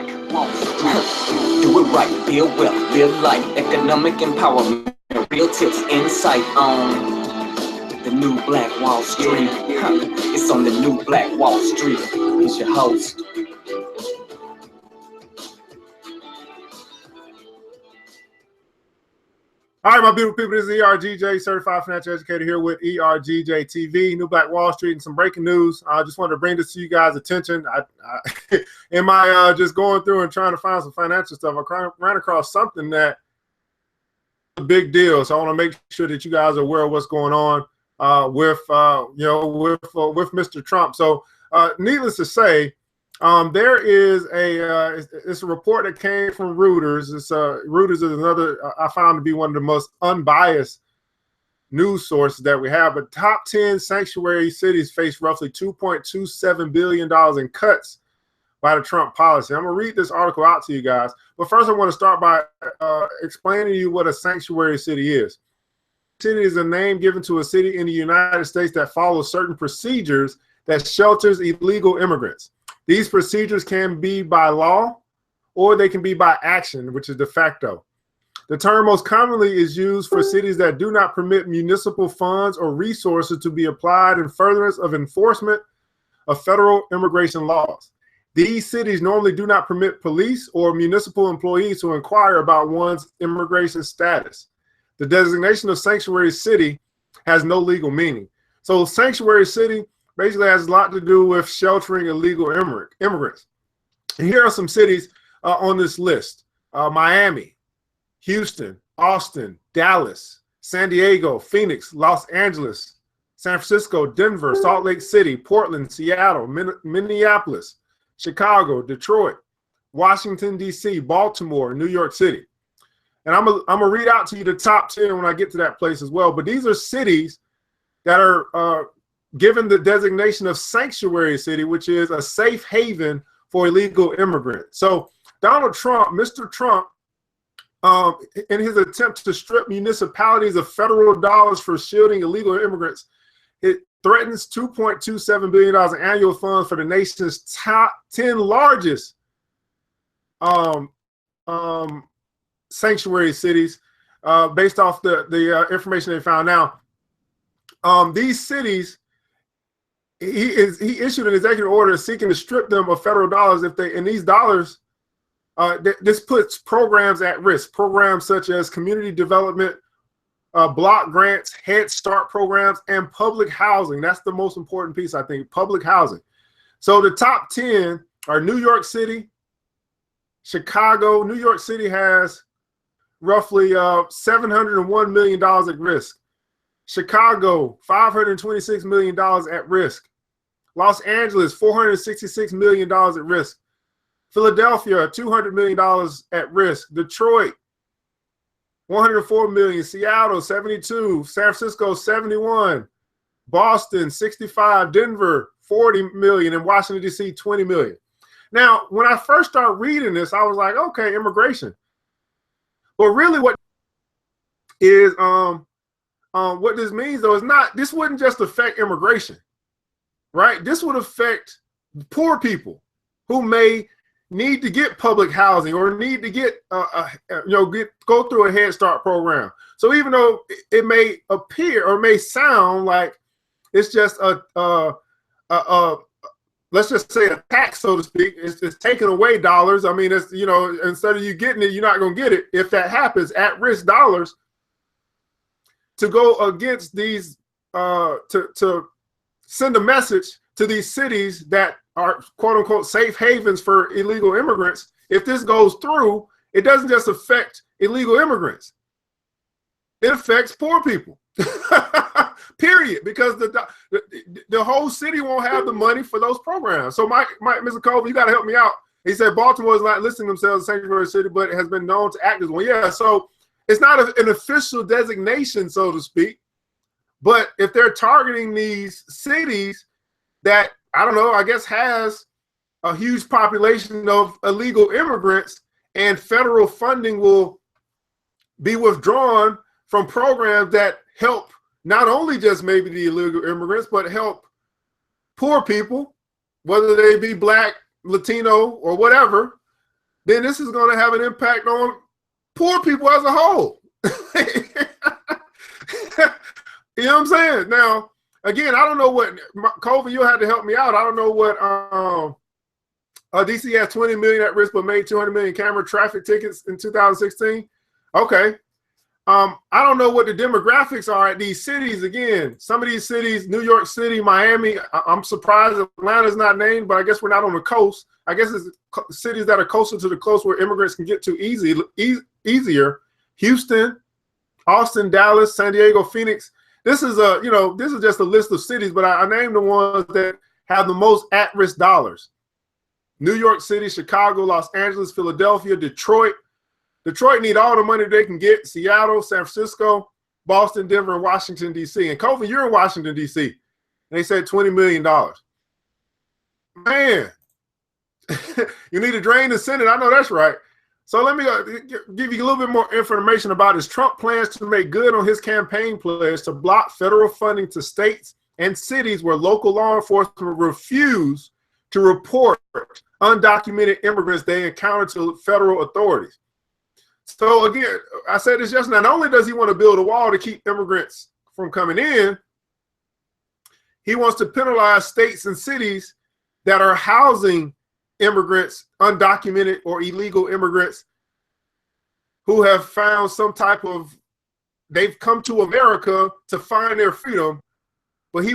Black Wall Street. Do it right, build wealth, live life, economic empowerment, real tips, insight on the new Black Wall Street. It's on the new Black Wall Street. It's your host. All right, my beautiful people, this is ERGJ, Certified Financial Educator, here with ERGJ TV, New Black Wall Street, and some breaking news. I just wanted to bring this to you guys' attention. In my just going through and trying to find some financial stuff, I ran across something that is a big deal. So I want to make sure that you guys are aware of what's going on with Mr. Trump. So needless to say, there is it's a report that came from Reuters. Reuters is another I found to be one of the most unbiased news sources that we have. But top 10 sanctuary cities face roughly $2.27 billion in cuts by the Trump policy. I'm going to read this article out to you guys. But first, I want to start by explaining to you what a sanctuary city is. City is a name given to a city in the United States that follows certain procedures that shelters illegal immigrants. These procedures can be by law or they can be by action, which is de facto. The term most commonly is used for cities that do not permit municipal funds or resources to be applied in furtherance of enforcement of federal immigration laws. These cities normally do not permit police or municipal employees to inquire about one's immigration status. The designation of sanctuary city has no legal meaning. So sanctuary city basically has a lot to do with sheltering illegal immigrants. And here are some cities on this list: Miami, Houston, Austin, Dallas, San Diego, Phoenix, Los Angeles, San Francisco, Denver, Salt Lake City, Portland, Seattle, Minneapolis, Chicago, Detroit, Washington, D.C., Baltimore, New York City. And I'm gonna read out to you the top 10 when I get to that place as well. But these are cities that are given the designation of sanctuary city, which is a safe haven for illegal immigrants. So Donald Trump, Mr. Trump, in his attempt to strip municipalities of federal dollars for shielding illegal immigrants, it threatens $2.27 billion in annual funds for the nation's top 10 largest sanctuary cities, based off the information they found. Now, these cities, he issued an executive order seeking to strip them of federal dollars and these dollars, this puts programs at risk. Programs such as community development, block grants, Head Start programs, and public housing. That's the most important piece, I think, public housing. So the top 10 are New York City, Chicago. New York City has roughly $701 million at risk. Chicago, $526 million at risk. Los Angeles, $466 million at risk. Philadelphia, $200 million at risk. Detroit, $104 million. Seattle, $72. San Francisco, $71. Boston, $65. Denver, $40 million. And Washington, D.C., $20 million. Now, when I first started reading this, I was like, okay, immigration. But really what is what this means, though, is this wouldn't just affect immigration, right? This would affect poor people who may need to get public housing or need to get, go through a Head Start program. So even though it may appear or may sound like it's just let's just say a tax, so to speak, it's taking away dollars. I mean, it's, instead of you getting it, you're not going to get it. If that happens, at-risk dollars to go against these, to send a message to these cities that are quote unquote safe havens for illegal immigrants. If this goes through, it doesn't just affect illegal immigrants. It affects poor people, period, because the whole city won't have the money for those programs. So Mr. Colby, you got to help me out. He said Baltimore is not listing themselves as a sanctuary city, but it has been known to act as one. Yeah, so it's not an official designation, so to speak. But if they're targeting these cities that, I don't know, I guess has a huge population of illegal immigrants, and federal funding will be withdrawn from programs that help not only just maybe the illegal immigrants, but help poor people, whether they be Black, Latino, or whatever, then this is going to have an impact on poor people as a whole. You know what I'm saying? Now, again, I don't know what, Colvin, you'll have to help me out. I don't know what, DC has 20 million at risk, but made 200 million camera traffic tickets in 2016. Okay. I don't know what the demographics are at these cities. Again, some of these cities, New York City, Miami, I'm surprised Atlanta's not named, but I guess we're not on the coast. I guess it's cities that are closer to the coast where immigrants can get to easier. Houston, Austin, Dallas, San Diego, Phoenix. This is this is just a list of cities, but I named the ones that have the most at-risk dollars. New York City, Chicago, Los Angeles, Philadelphia, Detroit. Detroit need all the money they can get. Seattle, San Francisco, Boston, Denver, and Washington, D.C. And Kofi, you're in Washington, D.C. And they said $20 million. Man, you need to drain the Senate. I know that's right. So let me give you a little bit more information about this. Trump plans to make good on his campaign pledge to block federal funding to states and cities where local law enforcement refuse to report undocumented immigrants they encounter to federal authorities. So again, I said this yesterday, not only does he want to build a wall to keep immigrants from coming in, he wants to penalize states and cities that are housing immigrants, undocumented or illegal immigrants who have found some type of, they've come to America to find their freedom, but he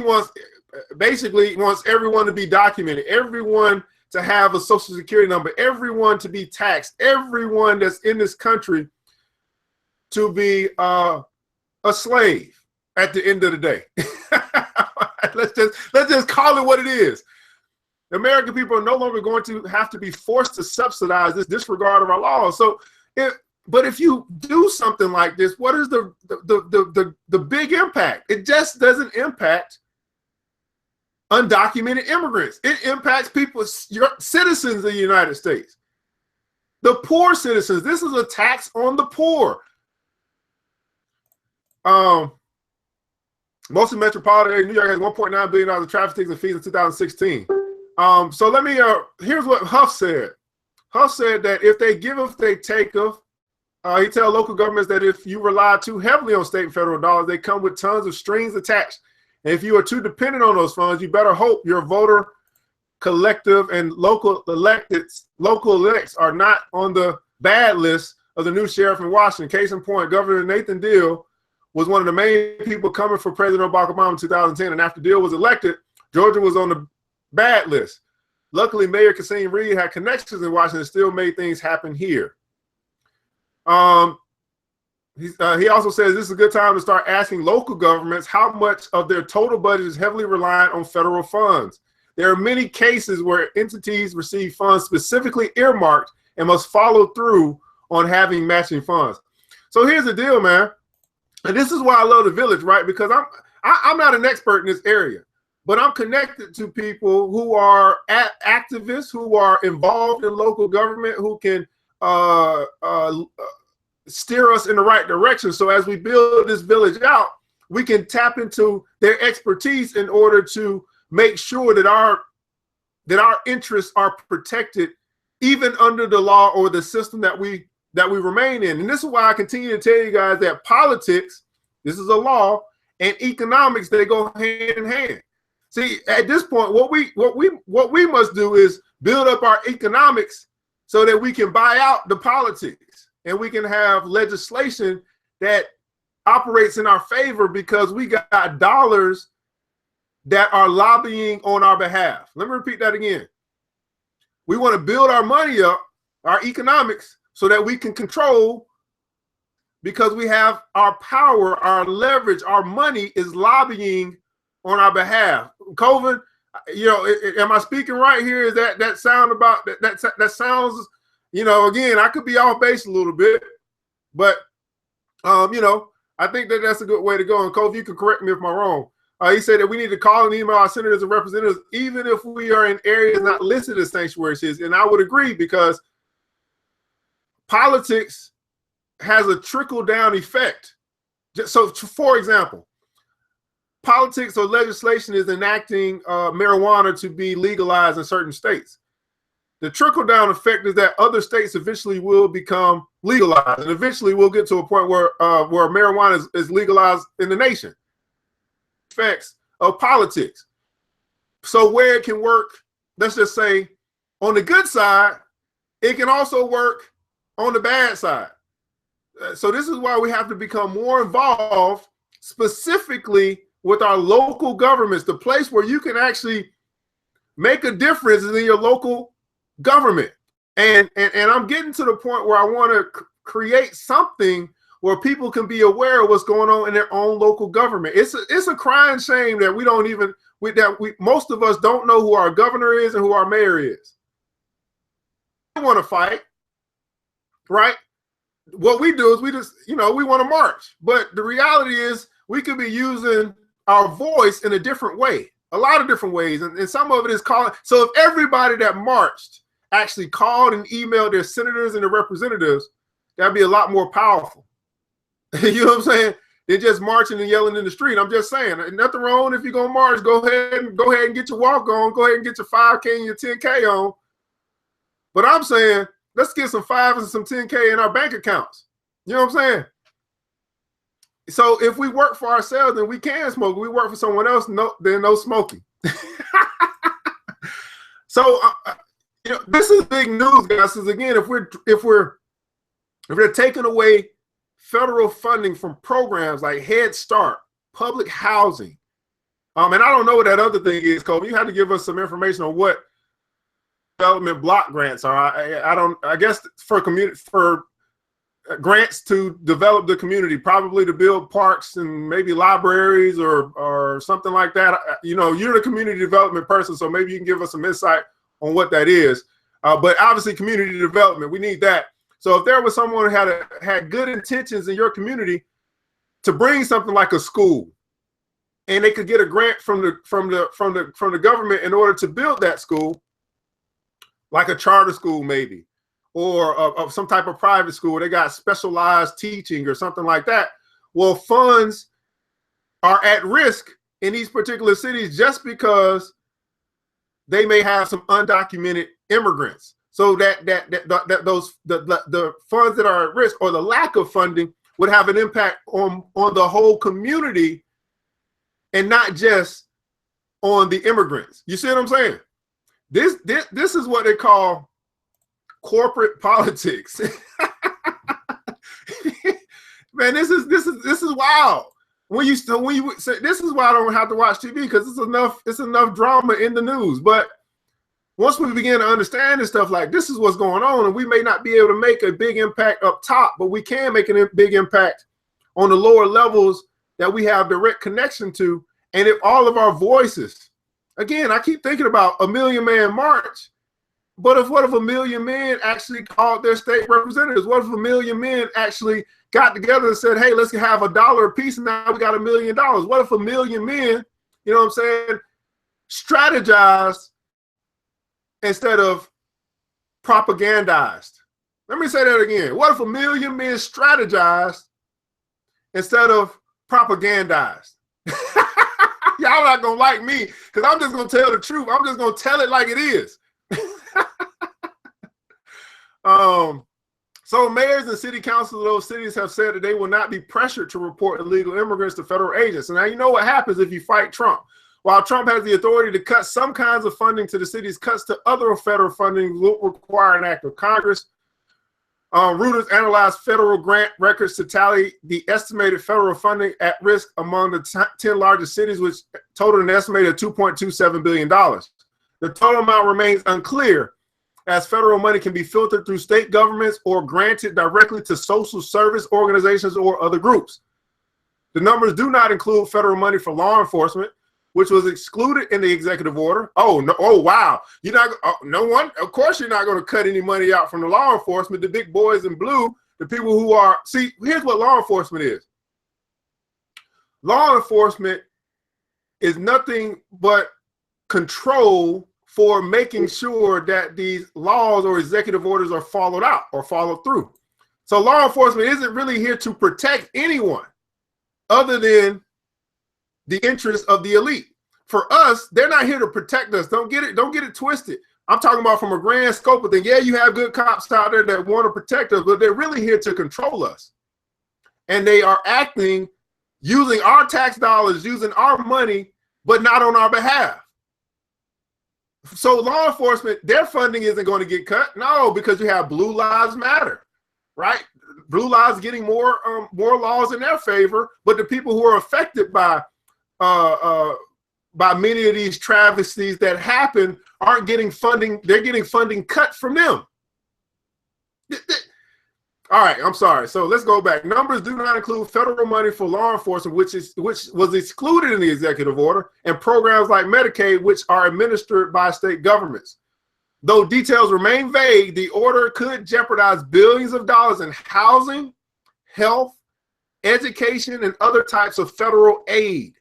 basically wants everyone to be documented, everyone to have a social security number, everyone to be taxed, everyone that's in this country to be a slave at the end of the day. let's just call it what it is. The American people are no longer going to have to be forced to subsidize this disregard of our laws. So, but if you do something like this, what is the big impact? It just doesn't impact undocumented immigrants. It impacts people, your citizens of the United States. The poor citizens. This is a tax on the poor. Most of the metropolitan area, New York has $1.9 billion of traffic tickets and fees in 2016. So let me, here's what Huff said. Huff said that if they giveth, they taketh. He tell local governments that if you rely too heavily on state and federal dollars, they come with tons of strings attached. And if you are too dependent on those funds, you better hope your voter collective and local elects are not on the bad list of the new sheriff in Washington. Case in point, Governor Nathan Deal was one of the main people coming for President Barack Obama in 2010. And after Deal was elected, Georgia was on the bad list. Luckily, Mayor Kasim Reed had connections in Washington and still made things happen here. He also says this is a good time to start asking local governments how much of their total budget is heavily reliant on federal funds. There are many cases where entities receive funds specifically earmarked and must follow through on having matching funds. So here's the deal, man. And this is why I love the Village, right? Because I'm not an expert in this area, but I'm connected to people who are activists, who are involved in local government, who can steer us in the right direction. So as we build this village out, we can tap into their expertise in order to make sure that our interests are protected, even under the law or the system that we remain in. And this is why I continue to tell you guys that politics, this is a law, and economics, they go hand in hand. See, at this point, what we must do is build up our economics so that we can buy out the politics and we can have legislation that operates in our favor because we got dollars that are lobbying on our behalf. Let me repeat that again. We want to build our money up, our economics, so that we can control, because we have our power, our leverage, our money is lobbying on our behalf. Colvin, you know, am I speaking right here? Is that sound about that sounds, you know, again, I could be off base a little bit, but you know, I think that's a good way to go. And Colvin, you can correct me if I'm wrong. He said that we need to call and email our senators and representatives, even if we are in areas not listed as sanctuary cities. And I would agree, because politics has a trickle-down effect. So, for example, politics or legislation is enacting marijuana to be legalized in certain states. The trickle-down effect is that other states eventually will become legalized, and eventually we'll get to a point where marijuana is legalized in the nation. Effects of politics. So where it can work, let's just say, on the good side, it can also work on the bad side. So this is why we have to become more involved, specifically with our local governments. The place where you can actually make a difference is in your local government. And I'm getting to the point where I want to create something where people can be aware of what's going on in their own local government. It's a crying shame that most of us don't know who our governor is and who our mayor is. We want to fight, right? What we do is we just, we want to march. But the reality is we could be using our voice in a different way, a lot of different ways. And some of it is calling. So if everybody that marched actually called and emailed their senators and their representatives, that'd be a lot more powerful. You know what I'm saying? They're just marching and yelling in the street. I'm just saying, nothing wrong if you're gonna march. Go ahead and get your walk on. Go ahead and get your 5K and your 10K on. But I'm saying, let's get some 5s and some 10K in our bank accounts. You know what I'm saying? So if we work for ourselves, then we can smoke. If we work for someone else, then no smoking. So this is big news, guys. Because again, if they're taking away federal funding from programs like Head Start, public housing, and I don't know what that other thing is, Kobe. You have to give us some information on what development block grants are. I guess for grants to develop the community, probably to build parks and maybe libraries or something like that. You're the community development person, so maybe you can give us some insight on what that is. But obviously, community development, we need that. So if there was someone who had good intentions in your community to bring something like a school, and they could get a grant from the government in order to build that school, like a charter school maybe, or of some type of private school where they got specialized teaching or something like that. Well, funds are at risk in these particular cities just because they may have some undocumented immigrants. So the funds that are at risk or the lack of funding would have an impact on the whole community and not just on the immigrants. You see what I'm saying? This is what they call corporate politics. Man, this is wild. When you say, this is why I don't have to watch TV, because it's enough drama in the news. But once we begin to understand this stuff, like this is what's going on, and we may not be able to make a big impact up top, but we can make a big impact on the lower levels that we have direct connection to. And if all of our voices, again, I keep thinking about a 1 million man march, but what if 1 million men actually called their state representatives? What if 1 million men actually got together and said, hey, let's have $1 a piece, and now we got $1 million? What if 1 million men, you know what I'm saying, strategized instead of propagandized? Let me say that again. What if 1 million men strategized instead of propagandized? Y'all not gonna like me because I'm just gonna tell the truth. I'm just gonna tell it like it is. So mayors and city councils of those cities have said that they will not be pressured to report illegal immigrants to federal agents. And now you know what happens if you fight Trump. While Trump has the authority to cut some kinds of funding to the cities, cuts to other federal funding will require an act of Congress. Reuters analyzed federal grant records to tally the estimated federal funding at risk among the 10 largest cities, which totaled an estimated $2.27 billion. The total amount remains unclear, as federal money can be filtered through state governments or granted directly to social service organizations or other groups. The numbers do not include federal money for law enforcement, which was excluded in the executive order. Oh, no, oh, wow. You're not, no one, of course you're not going to cut any money out from the law enforcement, the big boys in blue, the people who are, see, here's what law enforcement is. Law enforcement is nothing but control for making sure that these laws or executive orders are followed out or followed through. So law enforcement isn't really here to protect anyone other than the interests of the elite. For us, they're not here to protect us. Don't get it twisted. I'm talking about from a grand scope of thing. Yeah, you have good cops out there that want to protect us, but they're really here to control us. And they are acting using our tax dollars, using our money, but not on our behalf. So law enforcement, their funding isn't going to get cut. No, because you have Blue Lives Matter, right? Blue Lives getting more laws in their favor, but the people who are affected by many of these travesties that happen aren't getting funding. They're getting funding cut from them. All right, I'm sorry. So let's go back. Numbers do not include federal money for law enforcement, which was excluded in the executive order, and programs like Medicaid, which are administered by state governments. Though details remain vague, the order could jeopardize billions of dollars in housing, health, education, and other types of federal aid.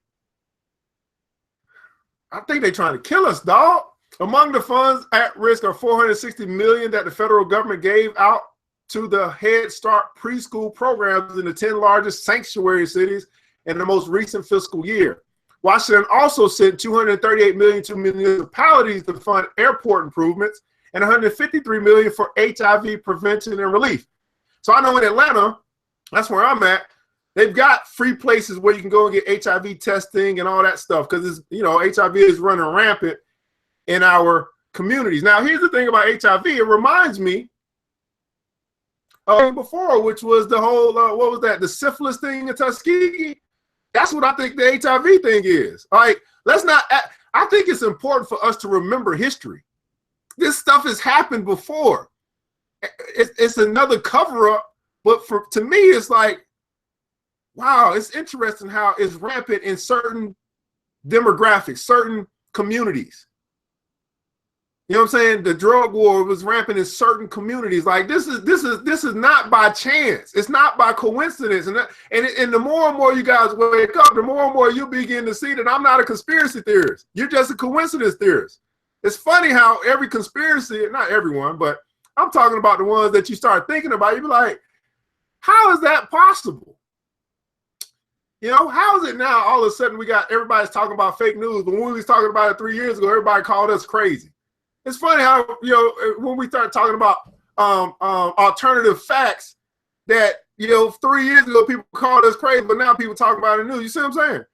I think they're trying to kill us, dog. Among the funds at risk are $460 million that the federal government gave out to the Head Start preschool programs in the 10 largest sanctuary cities in the most recent fiscal year. Washington also sent $238 million to municipalities to fund airport improvements and $153 million for HIV prevention and relief. So I know in Atlanta, that's where I'm at, they've got free places where you can go and get HIV testing and all that stuff because, you know, HIV is running rampant in our communities. Now, here's the thing about HIV. It reminds me before, which was the whole, what was that, the syphilis thing in Tuskegee? That's what I think the HIV thing is. Like, let's not, I think it's important for us to remember history. This stuff has happened before. It's another cover-up, but to me, it's like, wow, it's interesting how it's rampant in certain demographics, certain communities. You know what I'm saying? The drug war was rampant in certain communities. Like this is not by chance. It's not by coincidence. And the more and more you guys wake up, the more and more you begin to see that I'm not a conspiracy theorist. You're just a coincidence theorist. It's funny how every conspiracy, not everyone, but I'm talking about the ones that you start thinking about. You be like, how is that possible? You know, how is it now all of a sudden we got everybody's talking about fake news, but when we was talking about it 3 years ago, everybody called us crazy. It's funny how, you know, when we start talking about alternative facts that, you know, 3 years ago people called us crazy, but now people talk about it in the news. You see what I'm saying?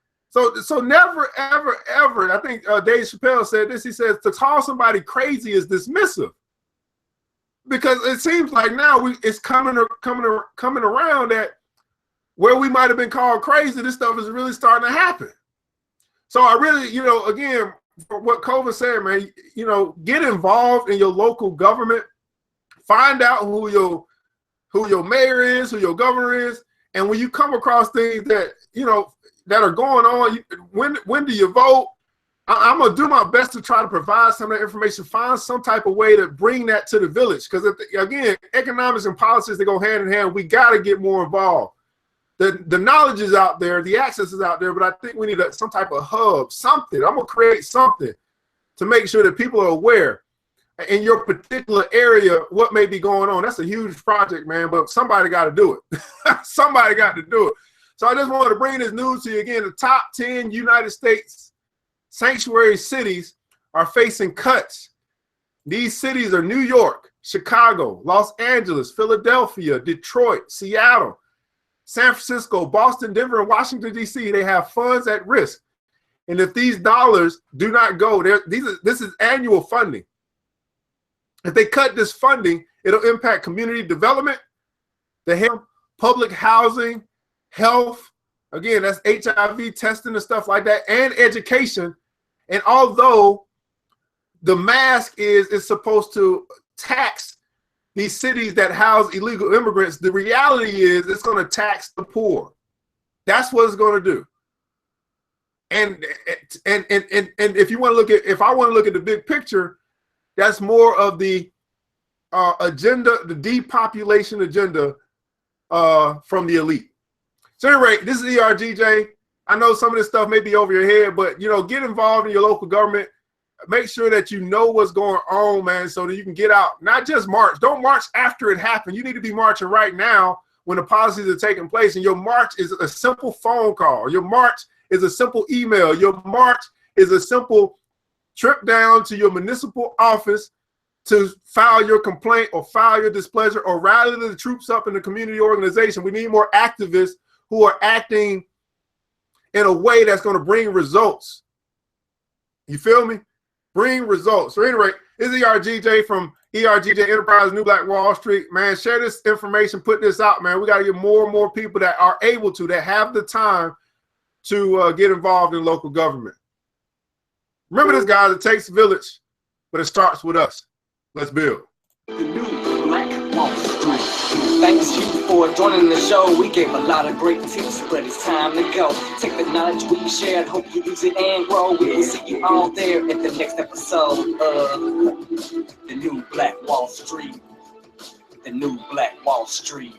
So never, ever, ever, I think Dave Chappelle said this, he says, to call somebody crazy is dismissive. Because it seems like now it's coming around that where we might have been called crazy, this stuff is really starting to happen. So I really, you know, again, for what COVID said, man, you know, get involved in your local government, find out who your mayor is, who your governor is, and when you come across things that, you know, that are going on, when do you vote? I'm gonna do my best to try to provide some of that information, find some type of way to bring that to the village, because again, economics and politics, they go hand in hand. We got to get more involved. The knowledge is out there, the access is out there, but I think we need some type of hub, something. I'm gonna create something to make sure that people are aware in your particular area what may be going on. That's a huge project, man, but somebody got to do it. Somebody got to do it. So I just wanted to bring this news to you again. The top 10 United States sanctuary cities are facing cuts. These cities are New York, Chicago, Los Angeles, Philadelphia, Detroit, Seattle, San Francisco, Boston, Denver, and Washington, D.C. They have funds at risk. And if these dollars do not go, this is annual funding. If they cut this funding, it'll impact community development, the health, public housing, health, again, that's HIV testing and stuff like that, and education. And although the mask is supposed to tax these cities that house illegal immigrants, the reality is it's going to tax the poor. That's what it's going to do. And if you want to look at, if I want to look at the big picture, that's more of the agenda, the depopulation agenda from the elite. So anyway, this is ERGJ. I know some of this stuff may be over your head, but you know, get involved in your local government. Make sure that you know what's going on, man, so that you can get out. Not just march. Don't march after it happened. You need to be marching right now when the policies are taking place. And your march is a simple phone call. Your march is a simple email. Your march is a simple trip down to your municipal office to file your complaint or file your displeasure or rally the troops up in the community organization. We need more activists who are acting in a way that's going to bring results. You feel me? Bring results. So anyway, it's ERGJ from ERGJ Enterprise, New Black Wall Street. Man, share this information, put this out, man. We got to get more and more people that are able to, that have the time to get involved in local government. Remember this, guys, it takes a village, but it starts with us. Let's build. The new Black Wall Street. Thanks you for joining the show. We gave a lot of great tips, but it's time to go. Take the knowledge we shared, hope you use it and grow. We will see you all there at the next episode of The New Black Wall Street. The New Black Wall Street.